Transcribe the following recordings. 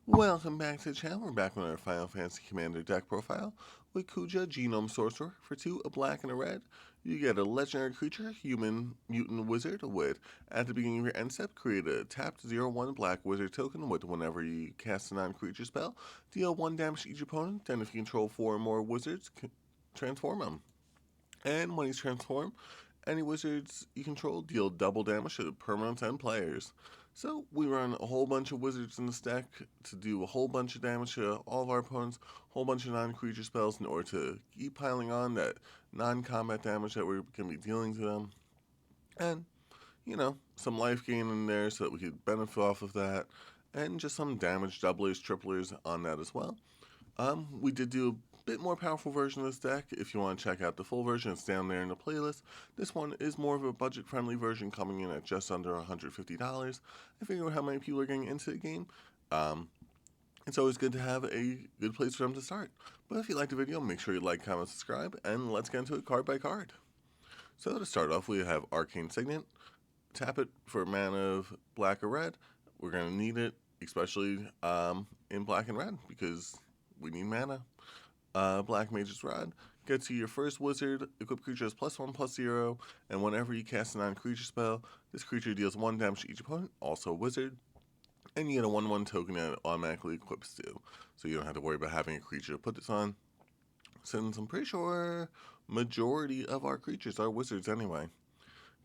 Welcome back to the channel. We're back with our Final Fantasy Commander deck profile with Kuja, Genome, Sorcerer. For 2, a black and a red, you get a legendary creature, human, mutant, wizard with, at the beginning of your end step, create a tapped 0/1 black wizard token with whenever you cast a non-creature spell, deal 1 damage to each opponent, then if you control 4 or more wizards, transform them. And when he's transformed, any wizards you control deal double damage to permanents and players. So we run a whole bunch of wizards in this deck to do a whole bunch of damage to all of our opponents, a whole bunch of non-creature spells in order to keep piling on that non-combat damage that we're going to be dealing to them. And, some life gain in there so that we could benefit off of that. And just some damage doublers, triplers on that as well. We did do a bit more powerful version of this deck. If you want to check out the full version, it's down there in the playlist. This one is more of a budget-friendly version, coming in at just under $150. I figure how many people are getting into the game. It's always good to have a good place for them to start. But if you liked the video, make sure you like, comment, subscribe, and let's get into it card by card. So to start off, we have Arcane Signet. Tap it for a mana of black or red. We're going to need it, especially in black and red, because we need mana. Black Mage's Rod. Gets you your first wizard. Equipped creature has +1/+0, and whenever you cast a non-creature spell, this creature deals 1 damage to each opponent, also a wizard. And you get a 1/1 token that it automatically equips to, so you don't have to worry about having a creature to put this on. Since I'm pretty sure majority of our creatures are wizards anyway.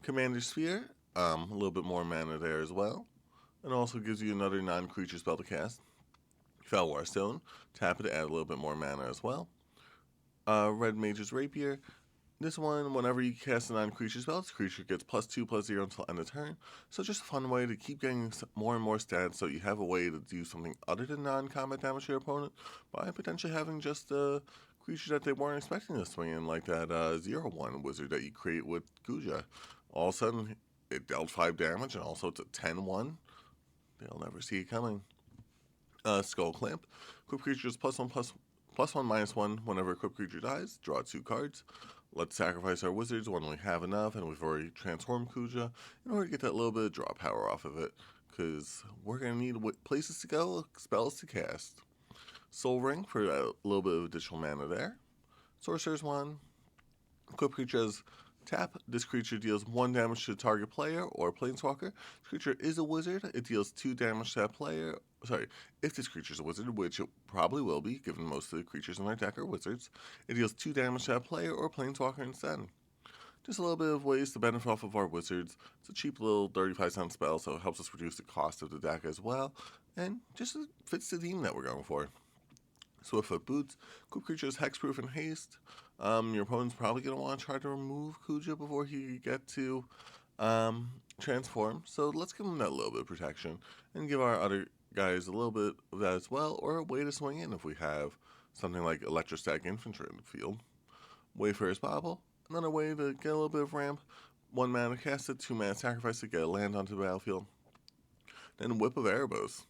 Commander Sphere, a little bit more mana there as well. And also gives you another non-creature spell to cast. Felwar Stone, tap it to add a little bit more mana as well. Red Mage's Rapier. This one, whenever you cast a non-creature spell, this creature gets +2/+0 until end of turn. So just a fun way to keep getting more and more stats so you have a way to do something other than non-combat damage to your opponent by potentially having just a creature that they weren't expecting to swing in, like that 0/1 wizard that you create with Kuja. All of a sudden, it dealt 5 damage, and also it's a 10/1. They'll never see it coming. Skull Clamp. Equipped creatures +1/+1 whenever equipped creature dies. Draw 2 cards. Let's sacrifice our wizards when we have enough, and we've already transformed Kuja in order to get that little bit of draw power off of it, because we're going to need places to go, spells to cast. Soul Ring for a little bit of additional mana there. Sorcerer's one. Equipped creature has tap. This creature deals 1 damage to the target player or planeswalker. This creature is a wizard. It deals 2 damage to that player. Sorry, if this creature is a wizard, which it probably will be, given most of the creatures in our deck are wizards, it deals 2 damage to that player or planeswalker instead. Just a little bit of ways to benefit off of our wizards. It's a cheap little 35-cent spell, so it helps us reduce the cost of the deck as well, and just fits the theme that we're going for. Swiftfoot Boots. Equipped creature is hexproof and haste. Your opponent's probably going to want to try to remove Kuja before he get to transform. So let's give him that little bit of protection and give our other guys a little bit of that as well, or a way to swing in if we have something like electrostatic infantry in the field. Wayfarer's Bauble. Another way to get a little bit of ramp. 1 mana cast it, 2 mana sacrifice it, get a land onto the battlefield. Then Whip of Erebos.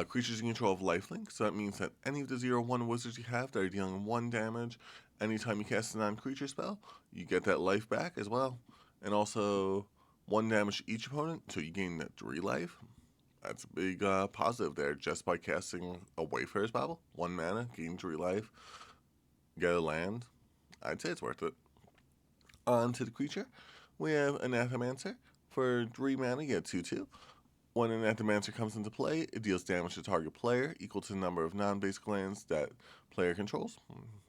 Creatures in control of lifelink, so that means that any of the 0/1 wizards you have that are dealing 1 damage, anytime you cast a non-creature spell, you get that life back as well. And also 1 damage to each opponent, so you gain that 3 life. That's a big positive there, just by casting a Wayfarer's Bauble. 1 mana, gain 3 life, get a land. I'd say it's worth it. On to the creature, we have Anathemancer. For 3 mana, you get 2/2. When an Anathemancer comes into play, it deals damage to target player equal to the number of non-basic lands that player controls.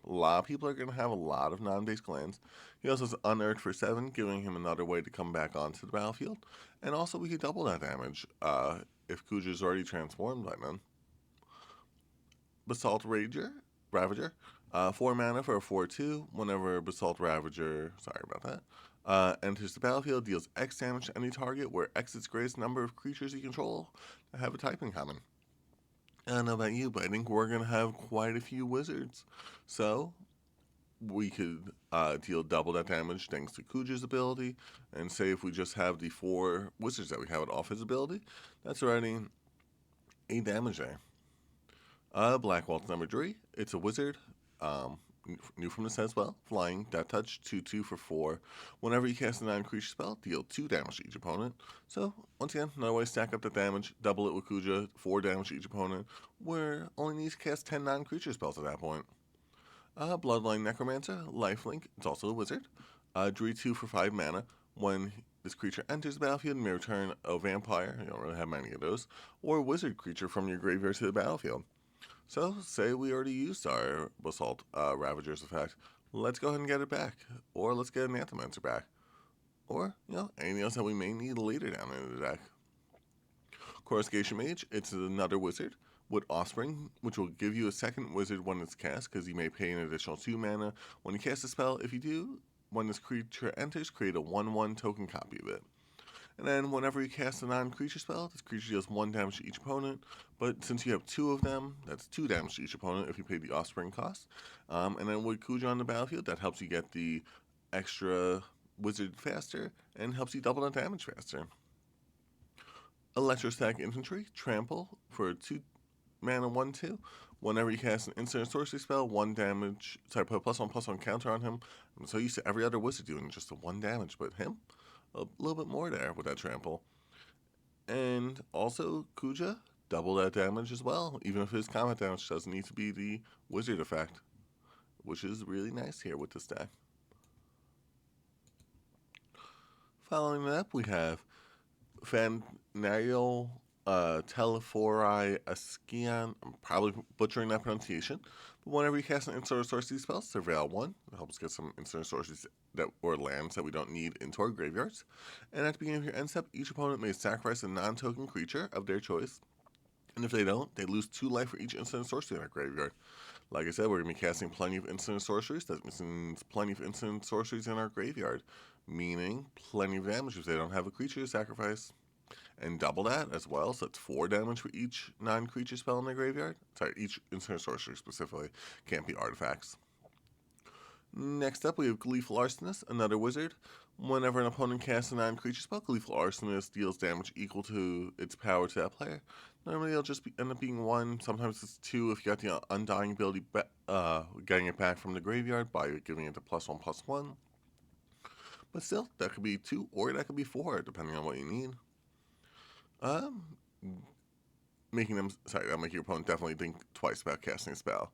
A lot of people are going to have a lot of non-basic lands. He also has Unearthed for 7, giving him another way to come back onto the battlefield. And also we could double that damage if Kuja is already transformed by then. Basalt Ravager. 4 mana for a 4/2. Whenever Basalt Ravager, sorry about that, enters the battlefield, deals X damage to any target, where X is the greatest number of creatures you control that have a type in common. I don't know about you, but I think we're going to have quite a few wizards. So we could deal double that damage thanks to Kuja's ability. And say if we just have the 4 wizards that we have off his ability, that's already 8 damage there. Black Waltz number 3. It's a wizard. new from the set as well. Flying, Death Touch, 2/2 for 4. Whenever you cast a non-creature spell, deal 2 damage to each opponent. So, once again, another way to stack up the damage, double it with Kuja, 4 damage to each opponent, where only needs to cast 10 non-creature spells at that point. Bloodline Necromancer, Lifelink, it's also a wizard. Drew 2 for 5 mana. When this creature enters the battlefield, may return a vampire, you don't really have many of those, or a wizard creature from your graveyard to the battlefield. So, say we already used our Basalt Ravager's effect. Let's go ahead and get it back. Or let's get an Anthemancer back. Or, anything else that we may need later down in the deck. Coruscation Mage, it's another wizard with Offspring, which will give you a second wizard when it's cast, because you may pay an additional 2 mana. When you cast a spell, if you do, when this creature enters, create a 1/1 token copy of it. And then whenever you cast a non-creature spell, this creature deals 1 damage to each opponent. But since you have 2 of them, that's 2 damage to each opponent if you pay the Offspring cost. And then with Kuja on the battlefield, that helps you get the extra wizard faster and helps you double the damage faster. Electrostatic Infantry, Trample for 2 mana 1/2. Whenever you cast an instant or sorcery spell, 1 damage. Sorry, put a +1/+1 counter on him. I'm so used to every other wizard doing just the 1 damage, but him, a little bit more there with that trample. And also, Kuja, double that damage as well, even if his combat damage doesn't need to be the wizard effect, which is really nice here with this deck. Following that up, we have Fanarial Telephori Askian. I'm probably butchering that pronunciation. But whenever you cast an instant or sorcery spell, Surveil 1. It helps get some instant or sorceries or lands that we don't need into our graveyards. And at the beginning of your end step, each opponent may sacrifice a non-token creature of their choice. And if they don't, they lose 2 life for each instant or sorcery in our graveyard. Like I said, we're going to be casting plenty of instant sorceries. That means plenty of instant sorceries in our graveyard, meaning plenty of damage if they don't have a creature to sacrifice. And double that as well, so it's 4 damage for each non-creature spell in the graveyard. Sorry, each instant sorcery specifically. Can't be artifacts. Next up, we have Gleeful Arsonist, another wizard. Whenever an opponent casts a non-creature spell, Gleeful Arsonist deals damage equal to its power to that player. Normally, it'll just end up being 1. Sometimes it's 2 if you got the Undying ability, getting it back from the graveyard by giving it the +1/+1. But still, that could be 2 or that could be 4, depending on what you need. That'll make your opponent definitely think twice about casting a spell.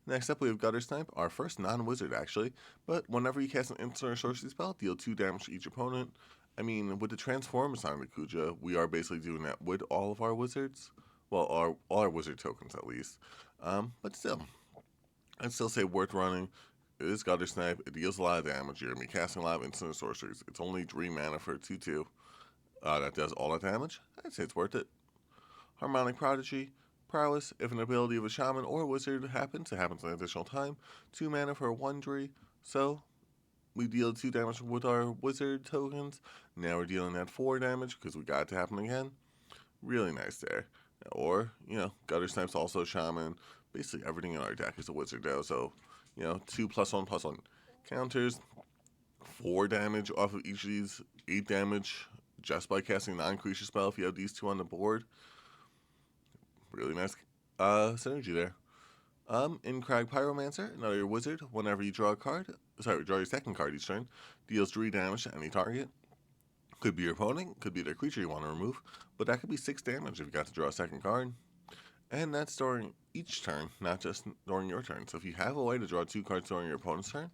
Next up, we have Gutter Snipe, our first non-wizard actually, but whenever you cast an instant or sorcery spell, deal 2 damage to each opponent. I mean, with the Transform assignment Kuja, we are basically doing that with all of our wizards. Well, all our wizard tokens at least. But still, I'd still say worth running. It is Gutter Snipe, it deals a lot of damage. You're going to be casting a lot of instant or sorceries. It's only 3 mana for a 2/2. That does all that damage. I'd say it's worth it. Harmonic Prodigy, Prowess. If an ability of a shaman or a wizard happens, it happens an additional time. 2 mana for a 1/3. So, we deal 2 damage with our wizard tokens. Now we're dealing that 4 damage because we got it to happen again. Really nice there. Or, Gutter Snipe's also a shaman. Basically everything in our deck is a wizard now. So, 2 +1/+1 counters. 4 damage off of each of these. 8 damage just by casting a non-creature spell if you have these 2 on the board. Really nice synergy there. In Crag Pyromancer, another wizard, whenever you draw your second card each turn, deals 3 damage to any target. Could be your opponent, could be their creature you want to remove, but that could be 6 damage if you got to draw a second card. And that's during each turn, not just during your turn. So if you have a way to draw 2 cards during your opponent's turn,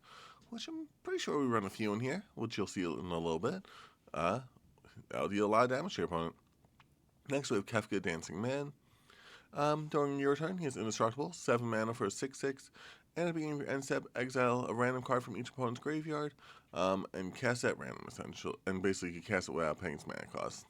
which I'm pretty sure we run a few in here, which you'll see in a little bit, that'll deal a lot of damage to your opponent. Next we have Kefka Dancing Man. During your turn, he is indestructible, 7 mana for a 6/6, and at the beginning of your end step, exile a random card from each opponent's graveyard, and cast that random essential, and basically you can cast it without paying its mana cost.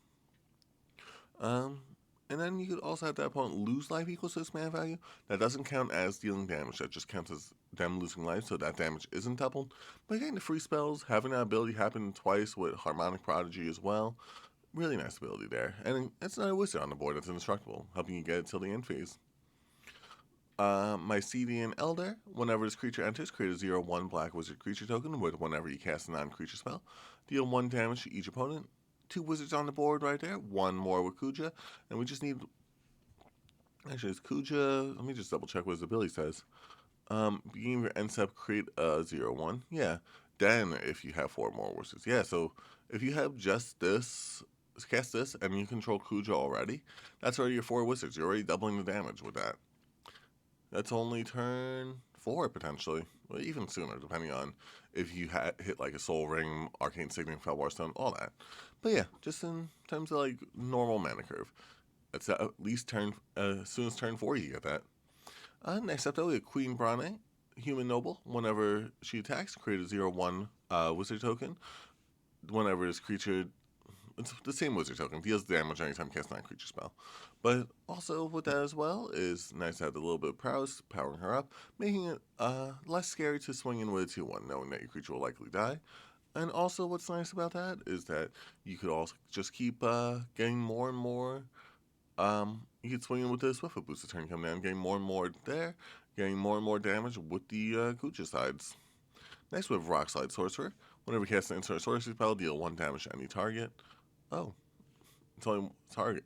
And then you could also have that opponent lose life equals to its mana value. That doesn't count as dealing damage, that just counts as them losing life, so that damage isn't doubled. But getting the free spells, having that ability happen twice with Harmonic Prodigy as well, really nice ability there. And it's not a wizard on the board that's indestructible, helping you get it till the end phase. Mycelian Elder, whenever this creature enters, create a 0/1 black wizard creature token with whenever you cast a non-creature spell. Deal 1 damage to each opponent. 2 wizards on the board right there, 1 more with Kuja, and we just need... Actually, it's Kuja... Let me just double check what his ability says. Beginning of your end step, create a 0/1. Yeah. Then if you have 4 more wizards. Yeah, so if you have just this, cast this, and you control Kuja already, that's already your 4 wizards. You're already doubling the damage with that. That's only turn 4 potentially, or even sooner, depending on if you hit like a Soul Ring, Arcane Signet, Felwar Stone, all that. But yeah, just in terms of like normal mana curve, it's at least as soon as turn 4 you get that. Next up though, we have Queen Brane, Human Noble. Whenever she attacks, create a 0/1 wizard token. Whenever this creature, it's the same wizard token, deals damage anytime cast non-creature spell. But also with that as well is nice to have a little bit of prowess, powering her up, making it less scary to swing in with a 2/1, knowing that your creature will likely die. And also what's nice about that is that you could also just keep getting more and more. You could swing in with the Swift Foot boost the turn come down, getting more and more there, getting more and more damage with the Kuja sides. Next we have Rock Slide Sorcerer. Whenever you cast an instant sorcery spell, deal 1 damage to any target. Oh, it's only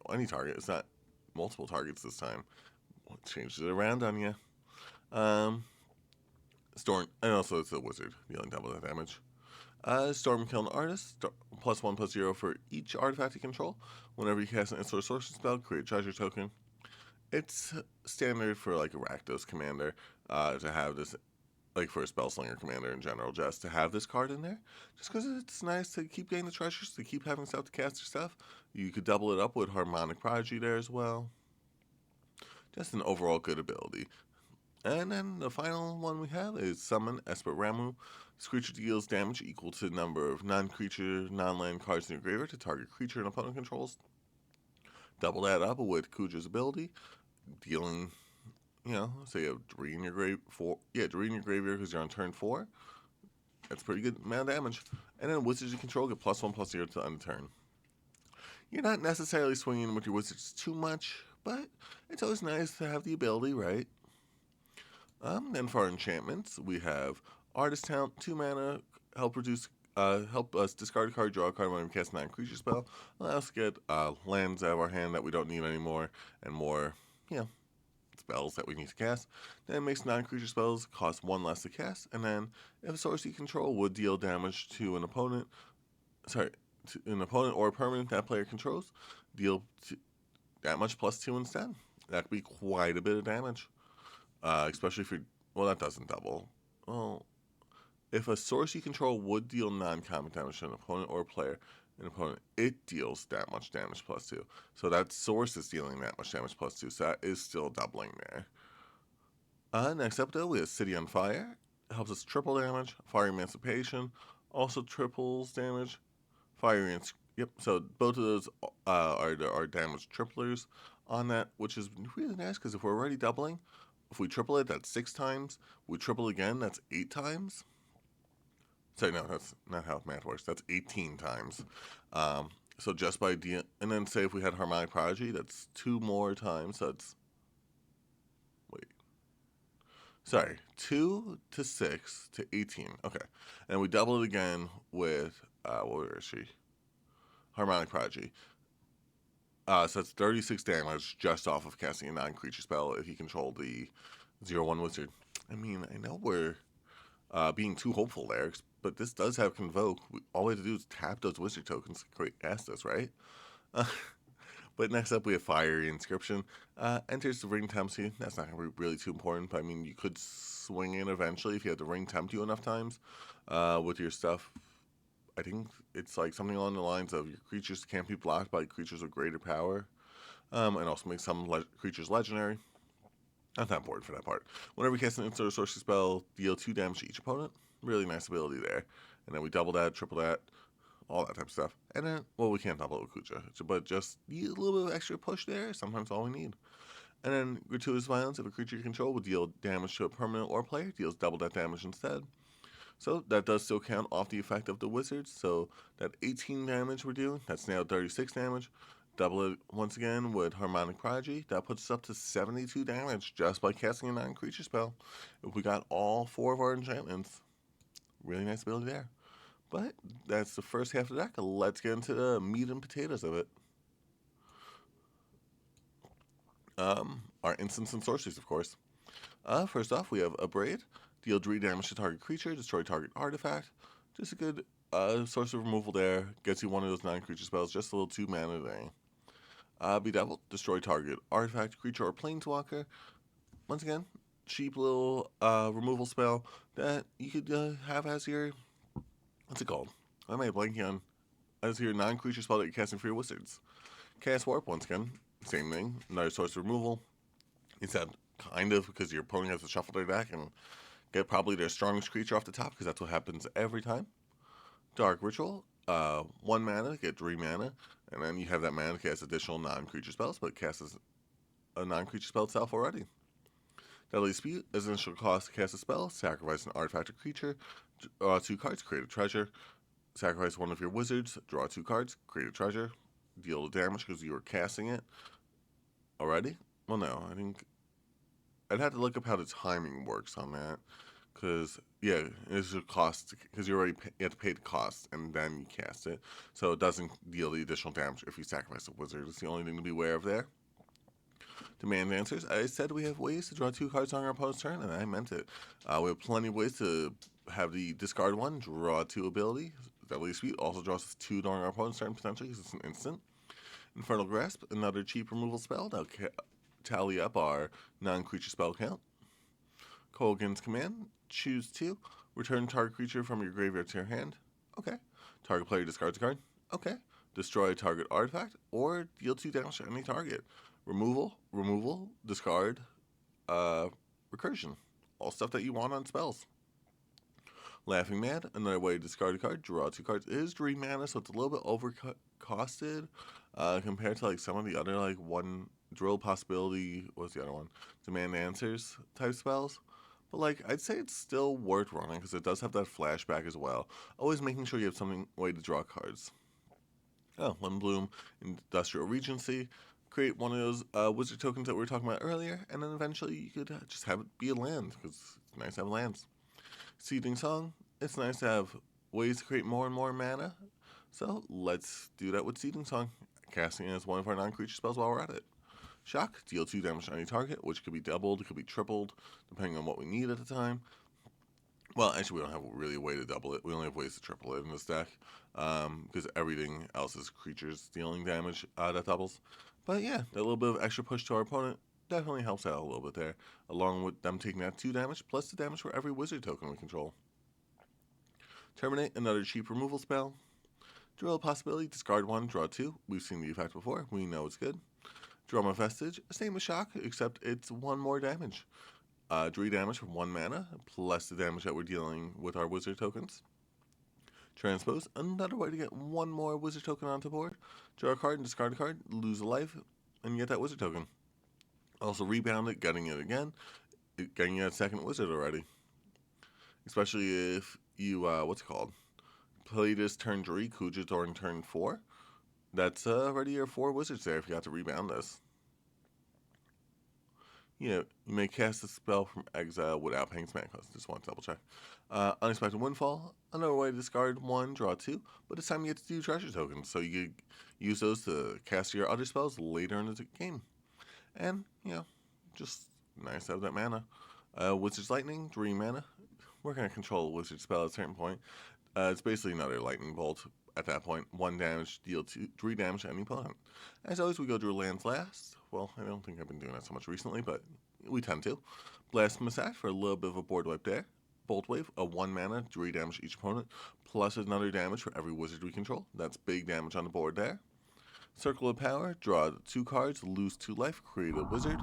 any target. It's not multiple targets this time. It changes it around on you. Storm, and also it's a wizard, dealing double that damage. Storm Kiln Artist, +1/+0 for each artifact you control. Whenever you cast an instant sorcery spell, create a treasure token. It's standard for like a Rakdos commander to have this, like for a Spellslinger commander in general, just to have this card in there. Just because it's nice to keep getting the treasures, to keep having stuff to cast your stuff. You could double it up with Harmonic Prodigy there as well. Just an overall good ability. And then the final one we have is Summon Esper Ramu. This creature deals damage equal to the number of non-creature, non-land cards in your graveyard to target creature and opponent controls. Double that up with Kuja's ability, dealing, say you have 3 in your grave 3 in your graveyard because you're on turn 4. That's pretty good amount of damage. And then wizards you control get +1/+0 to end turn. You're not necessarily swinging with your wizards too much, but it's always nice to have the ability, right? Then for our enchantments, we have Artist Talent, 2 mana, help us discard a card, draw a card when we cast a non-creature spell. Allow us to get lands out of our hand that we don't need anymore, and more, spells that we need to cast. Then it makes non-creature spells cost 1 less to cast, and then if a source you control would deal damage to an opponent, or a permanent that player controls, deal that much +2 instead. That could be quite a bit of damage. Especially if you're, well, that doesn't double. Well, if a source you control would deal non-combat damage to an opponent or player, it deals that much damage +2. So that source is dealing that much damage +2, so that is still doubling there. Next up though, we have City on Fire. It helps us triple damage. Fire Emancipation also triples damage. Yep, so both of those are damage triplers on that, which is really nice because if we're already doubling, if we triple it, that's 6 times. We triple again, that's 8 times. Sorry, no, that's not how math works. That's 18 times. So just by and then say if we had Harmonic Prodigy, that's 2 more times. So that's, wait, sorry, 2 to 6 to 18. Okay, and we double it again with where is she? Harmonic Prodigy. So that's 36 damage just off of casting a non-creature spell if you control the 0/1 wizard. I mean, I know we're being too hopeful there, but this does have Convoke. All we have to do is tap those wizard tokens to create Estus, right? But next up we have Fiery Inscription. Enters the Ring Tempts you. That's not going to be really too important, but I mean, you could swing in eventually if you have the Ring tempt you enough times with your stuff. I think it's like something along the lines of your creatures can't be blocked by creatures of greater power, and also make some creatures legendary. I'm not bored for that part. Whenever you cast an instant or sorcery spell, deal 2 damage to each opponent. Really nice ability there. And then we double that, triple that, all that type of stuff. And then, well, we can't double it with Kuja, but just need a little bit of extra push there. Sometimes all we need. And then Gratuitous Violence, if a creature you control would deal damage to a permanent or player, deals double that damage instead. So that does still count off the effect of the wizards. So that 18 damage we're doing, that's now 36 damage. Double it once again with Harmonic Prodigy. That puts us up to 72 damage just by casting a non-creature spell. If we got all 4 of our enchantments, really nice ability there. But that's the first half of the deck. Let's get into the meat and potatoes of it. Our instants and sorceries, of course. First off, we have Abrade. Deal 3 damage to target creature, destroy target artifact. Just a good source of removal there. Gets you one of those 9 creature spells, just a little 2 mana there. Bedevil, destroy target artifact, creature, or planeswalker. Once again, cheap little removal spell that you could have as your, what's it called? I may blanking on, as your 9 creature spell that you're casting for your wizards. Chaos Warp, once again, same thing, another source of removal. Except kind of because your opponent has to shuffle their deck and get probably their strongest creature off the top because that's what happens every time. Dark Ritual, 1 mana, get 3 mana, and then you have that mana to cast additional non-creature spells, but casts a non-creature spell itself already. Deadly Dispute, as initial cost to cast a spell, sacrifice an artifact or creature, draw 2 cards, create a treasure, sacrifice one of your wizards, draw 2 cards, create a treasure, deal the damage because you were casting it already. Well, no, I think I'd have to look up how the timing works on that. Because, yeah, it's a cost, because you have to pay the cost, and then you cast it. So it doesn't deal the additional damage if you sacrifice a wizard. It's the only thing to be aware of there. Demand answers. I said we have ways to draw 2 cards on our opponent's turn, and I meant it. We have plenty of ways to have the discard 1, draw 2 ability. Deadly Dispute also draws us 2 during our opponent's turn, potentially, because it's an instant. Infernal Grasp, another cheap removal spell. That'll tally up our non-creature spell count. Colgan's Command, choose 2. Return target creature from your graveyard to your hand. Okay. Target player discards a card. Okay. Destroy a target artifact or deal 2 damage to any target. Removal, discard, recursion. All stuff that you want on spells. Laughing Mad, another way to discard a card, draw 2 cards. It is 3 mana, so it's a little bit overcosted compared to like some of the other like one drill possibility. What's the other one? Demand answers type spells. But like I'd say it's still worth running because it does have that flashback as well. Always making sure you have something way to draw cards. Oh, One Bloom, Industrial Regency. Create one of those wizard tokens that we were talking about earlier, and then eventually you could just have it be a land because it's nice to have lands. Seething Song. It's nice to have ways to create more and more mana. So let's do that with Seething Song. Casting it as one of our non-creature spells while we're at it. Shock, deal 2 damage to any target, which could be doubled, it could be tripled, depending on what we need at the time. Well, actually, we don't have really a way to double it. We only have ways to triple it in this deck, because everything else is creatures dealing damage that doubles. But yeah, that little bit of extra push to our opponent definitely helps out a little bit there, along with them taking that 2 damage, plus the damage for every wizard token we control. Terminate, another cheap removal spell. Drill possibility, discard 1, draw 2. We've seen the effect before, we know it's good. Drama Vestige, same as Shock, except it's 1 more damage. 3 damage for 1 mana, plus the damage that we're dealing with our wizard tokens. Transpose, another way to get 1 more wizard token onto board. Draw a card and discard a card, lose a life, and you get that wizard token. Also rebound it, getting it again, getting you a second wizard already. Especially if you, play this turn 3, Kuja during turn 4. That's already your 4 wizards there if you got to rebound this. You may cast a spell from exile without paying mana cost. Just want to double check. Unexpected Windfall, another way to discard 1, draw 2, but this time you get to do treasure tokens, so you can use those to cast your other spells later in the game. And, just nice to have that mana. Wizard's Lightning, 3 mana. We're going to control a wizard spell at a certain point. It's basically another lightning bolt at that point. 1 damage, deal 3 damage to any opponent. As always, we go through lands last. Well, I don't think I've been doing that so much recently, but we tend to. Blasphemous Act for a little bit of a board wipe there. Bolt Wave, a 1 mana, 3 damage each opponent, plus another damage for every wizard we control. That's big damage on the board there. Circle of Power, draw 2 cards, lose 2 life, create a wizard.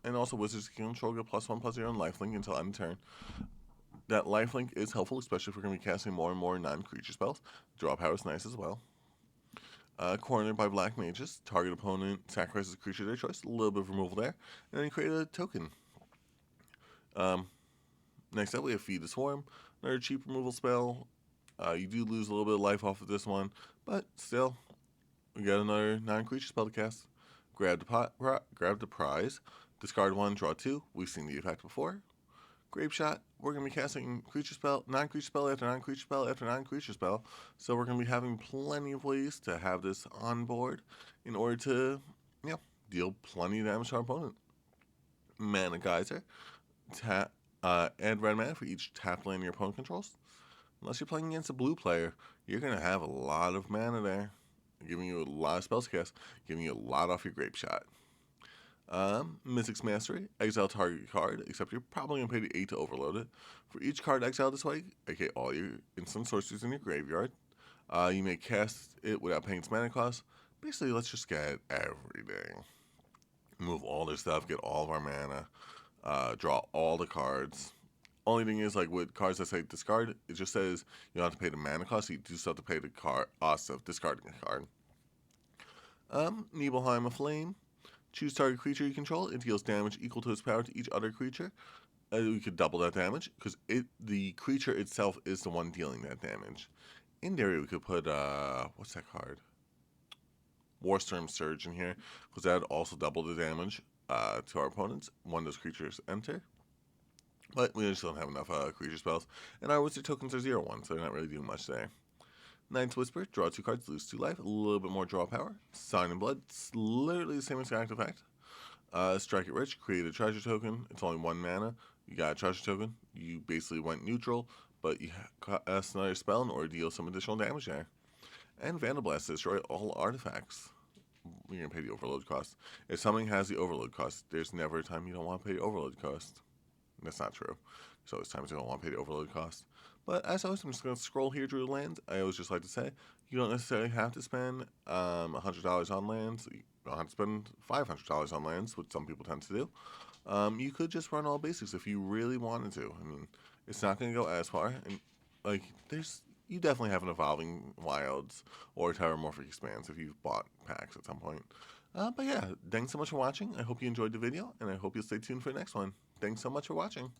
And also wizards can control get +1/+0 on lifelink until end turn. That lifelink is helpful, especially if we're going to be casting more and more non-creature spells. Draw power is nice as well. Cornered by Black Mages, target opponent sacrifices a creature of their choice, a little bit of removal there, and then you create a token. Next up, we have Feed the Swarm, another cheap removal spell. You do lose a little bit of life off of this one, but still, we got another non-creature spell to cast. Grab the prize, discard 1, draw 2. We've seen the effect before. Grape Shot, we're going to be casting creature spell, non-creature spell after non-creature spell after non-creature spell. So we're going to be having plenty of ways to have this on board in order to, deal plenty of damage to our opponent. Mana Geyser. Add red mana for each tap land your opponent controls. Unless you're playing against a blue player, you're going to have a lot of mana there, giving you a lot of spells to cast, giving you a lot off your Grape Shot. Mystic's Mastery. Exile target card, except you're probably going to pay the 8 to overload it. For each card exiled this way, aka all your instant sorceries in your graveyard, you may cast it without paying its mana cost. Basically, let's just get everything. Move all their stuff, get all of our mana, draw all the cards. Only thing is, like with cards that say discard, it just says you don't have to pay the mana cost, so you do still have to pay the cost of discarding a card. Nibelheim Aflame. Choose target creature you control. It deals damage equal to its power to each other creature. We could double that damage, because the creature itself is the one dealing that damage. In theory, we could put, what's that card? Warstorm Surge in here, because that would also double the damage to our opponents when those creatures enter. But we just don't have enough creature spells, and our wizard tokens are 0/1, so they're not really doing much there. Knight's Whisper, draw 2 cards, lose 2 life, a little bit more draw power. Sign in Blood, it's literally the same exact effect. Strike it Rich, create a treasure token, it's only 1 mana. You got a treasure token, you basically went neutral, but you cast another spell in order to deal some additional damage there. And Vandal Blast, destroy all artifacts. You're going to pay the overload cost. If something has the overload cost, there's never a time you don't want to pay the overload cost. That's not true. There's always times you don't want to pay the overload cost. But as always, I'm just going to scroll here through the lands. I always just like to say, you don't necessarily have to spend $100 on lands. You don't have to spend $500 on lands, which some people tend to do. You could just run all basics if you really wanted to. I mean, it's not going to go as far. And like, you definitely have an Evolving Wilds or Terramorphic Expanse if you've bought packs at some point. But yeah, thanks so much for watching. I hope you enjoyed the video, and I hope you'll stay tuned for the next one. Thanks so much for watching.